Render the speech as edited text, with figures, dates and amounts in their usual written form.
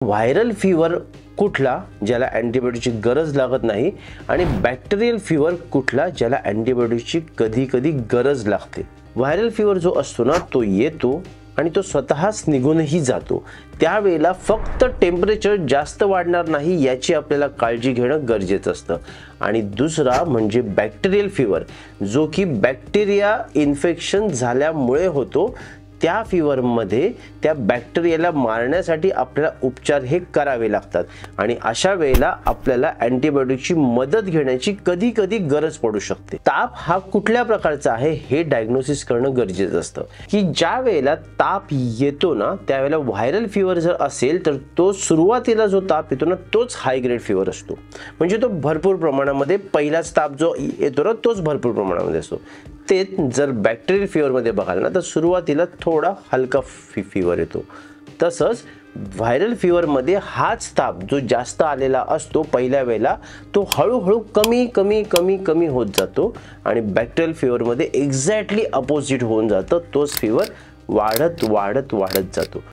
Viral fever कुठला ज्याला अँटीबायोटिकची गरज लागत नाही आणि बॅक्टेरियल फीवर कुठला ज्याला अँटीबायोटिकची कधी-कधी गरज लागते। व्हायरल फीवर जो असतो ना तो येतो आणि तो स्वतःच निघूनही जातो। त्यावेळेला फक्त टेम्परेचर जास्त वाढणार नाही याची आपल्याला काळजी घेणं गरजेचं असतं। आणि दुसरा म्हणजे बॅक्टेरियल फीवर जो की बॅक्टेरिया इन्फेक्शन झाल्यामुळे होतो। त्या फीवर मध्ये त्या बॅक्टेरियाला मारण्यासाठी आपल्याला उपचार हे करावे लागतात आणि अशा वेळेला आपल्याला अँटीबायोटिकची मदत घेण्याची कधी-कधी गरज पडू शकते। ताप हा कुठल्या प्रकारचा आहे हे डायग्नोसिस करणं गरजेचं असतं की ज्या वेळेला ताप येतो ना त्यावेळेला व्हायरल फीवर जर असेल तर तो सुरुवातीला जो ताप येतो ना तोच हाय ग्रेड फीवर असतो। म्हणजे तो भरपूर प्रमाणामध्ये पहिलाच ताप जो येतो ना तोच भरपूर प्रमाणामध्ये असतो। ते जर बॅक्टेरियल फीवर मध्ये बघाल ना तर सुरुवातीला थोडा हलका फीवर येतो। तसंच व्हायरल फीवर मध्ये हाच ताप जो जास्त आलेला असतो पहिल्या वेळेला तो हळूहळू कमी होत जातो आणि बॅक्टेरियल फीवर मध्ये एक्झॅक्टली अपोजिट होऊन जातं। तोच फीवर वाढत जातो।